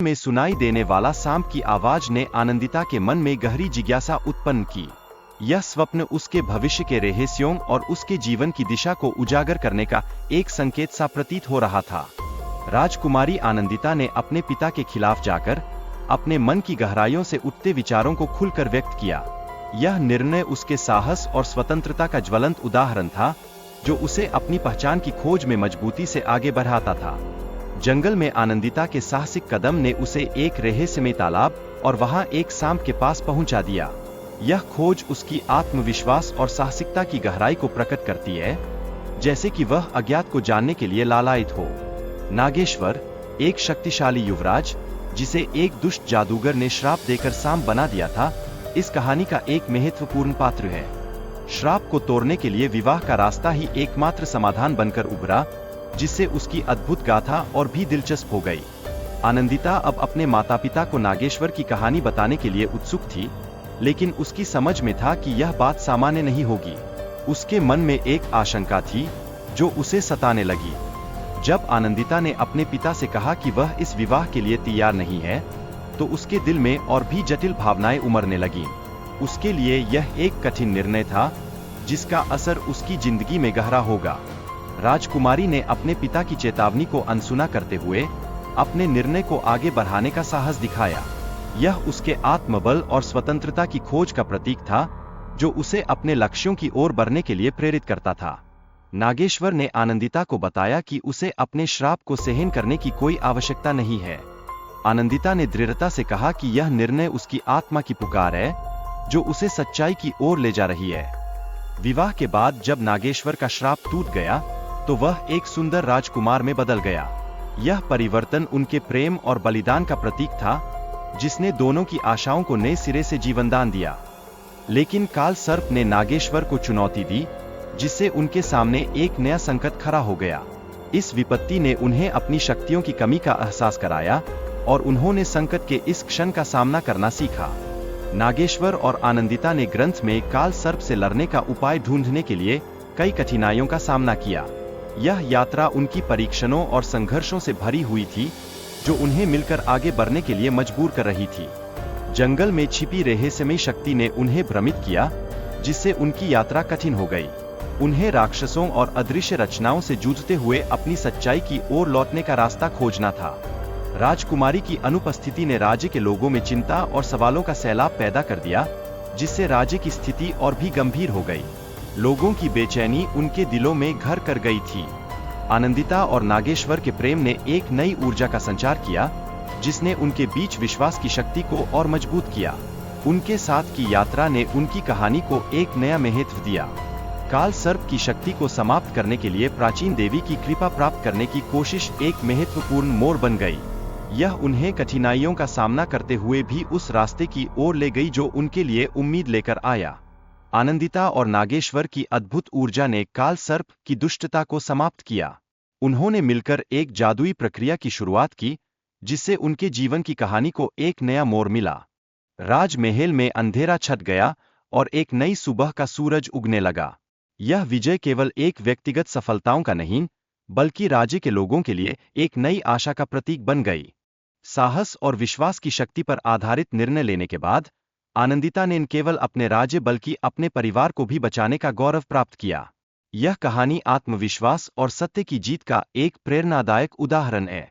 में सुनाई देने वाला सांप की आवाज ने आनंदिता के मन में गहरी जिज्ञासा उत्पन्न की। यह स्वप्न उसके भविष्य के रहस्यों और उसके जीवन की दिशा को उजागर करने का एक संकेत सा प्रतीत हो रहा था। राजकुमारी आनंदिता ने अपने पिता के खिलाफ जाकर अपने मन की गहराइयों से उठते विचारों को खुलकर व्यक्त किया। यह निर्णय उसके साहस और स्वतंत्रता का ज्वलंत उदाहरण था, जो उसे अपनी पहचान की खोज में मजबूती से आगे बढ़ाता था। जंगल में आनंदिता के साहसिक कदम ने उसे एक रहस्यमय तालाब और वहां एक सांप के पास पहुंचा दिया। यह खोज उसकी आत्मविश्वास और साहसिकता की गहराई को प्रकट करती है, जैसे कि वह अज्ञात को जानने के लिए लालायित हो। नागेश्वर, एक शक्तिशाली युवराज जिसे एक दुष्ट जादूगर ने श्राप देकर सांप बना दिया था, इस कहानी का एक महत्वपूर्ण पात्र है। श्राप को तोड़ने के लिए विवाह का रास्ता ही एकमात्र समाधान बनकर उभरा, जिससे उसकी अद्भुत गाथा और भी दिलचस्प हो गई। आनंदिता अब अपने माता पिता को नागेश्वर की कहानी बताने के लिए उत्सुक थी, लेकिन उसकी समझ में था कि यह बात सामान्य नहीं होगी। उसके मन में एक आशंका थी, जो उसे सताने लगी। जब आनंदिता ने अपने पिता से कहा कि वह इस विवाह के लिए तैयार नहीं है, तो उसके दिल में और भी जटिल भावनाएं उमड़ने लगीं। उसके लिए यह एक कठिन निर्णय था, जिसका असर उसकी जिंदगी में गहरा होगा। राजकुमारी ने अपने पिता की चेतावनी को अनसुना करते हुए अपने निर्णय को आगे बढ़ाने का साहस दिखाया। यह उसके आत्मबल और स्वतंत्रता की खोज का प्रतीक था, जो उसे अपने लक्ष्यों की ओर बढ़ने के लिए प्रेरित करता था। नागेश्वर ने आनंदिता को बताया कि उसे अपने श्राप को सहन करने की कोई आवश्यकता नहीं है। आनंदिता ने दृढ़ता से कहा कि यह निर्णय उसकी आत्मा की पुकार है, जो उसे सच्चाई की ओर ले जा रही है। विवाह के बाद जब नागेश्वर का श्राप टूट गया, तो वह एक सुंदर राजकुमार में बदल गया। यह परिवर्तन उनके प्रेम और बलिदान का प्रतीक था, जिसने दोनों की आशाओं को नए सिरे से जीवनदान दिया। लेकिन काल सर्प ने नागेश्वर को चुनौती दी, जिससे उनके सामने एक नया संकट खड़ा हो गया। इस विपत्ति ने उन्हें अपनी शक्तियों की कमी का एहसास कराया, और उन्होंने संकट के इस क्षण का सामना करना सीखा। नागेश्वर और आनंदिता ने ग्रंथ में काल सर्प से लड़ने का उपाय ढूंढने के लिए कई कठिनाइयों का सामना किया। यह यात्रा उनकी परीक्षणों और संघर्षों से भरी हुई थी, जो उन्हें मिलकर आगे बढ़ने के लिए मजबूर कर रही थी। जंगल में छिपी रहस्यमय शक्ति ने उन्हें भ्रमित किया, जिससे उनकी यात्रा कठिन हो गई। उन्हें राक्षसों और अदृश्य रचनाओं से जूझते हुए अपनी सच्चाई की ओर लौटने का रास्ता खोजना था। राजकुमारी की अनुपस्थिति ने राज्य के लोगों में चिंता और सवालों का सैलाब पैदा कर दिया, जिससे राज्य की स्थिति और भी गंभीर हो गई। लोगों की बेचैनी उनके दिलों में घर कर गई थी। आनंदिता और नागेश्वर के प्रेम ने एक नई ऊर्जा का संचार किया, जिसने उनके बीच विश्वास की शक्ति को और मजबूत किया। उनके साथ की यात्रा ने उनकी कहानी को एक नया महत्व दिया। काल सर्प की शक्ति को समाप्त करने के लिए प्राचीन देवी की कृपा प्राप्त करने की कोशिश एक महत्वपूर्ण मोड़ बन गई। यह उन्हें कठिनाइयों का सामना करते हुए भी उस रास्ते की ओर ले गई जो उनके लिए उम्मीद लेकर आया। आनंदिता और नागेश्वर की अद्भुत ऊर्जा ने काल सर्प की दुष्टता को समाप्त किया। उन्होंने मिलकर एक जादुई प्रक्रिया की शुरुआत की, जिससे उनके जीवन की कहानी को एक नया मोड़ मिला। राजमहल में अंधेरा छट गया और एक नई सुबह का सूरज उगने लगा। यह विजय केवल एक व्यक्तिगत सफलताओं का नहीं, बल्कि राज्य के लोगों के लिए एक नई आशा का प्रतीक बन गई। साहस और विश्वास की शक्ति पर आधारित निर्णय लेने के बाद आनंदिता ने न केवल अपने राज्य बल्कि अपने परिवार को भी बचाने का गौरव प्राप्त किया। यह कहानी आत्मविश्वास और सत्य की जीत का एक प्रेरणादायक उदाहरण है।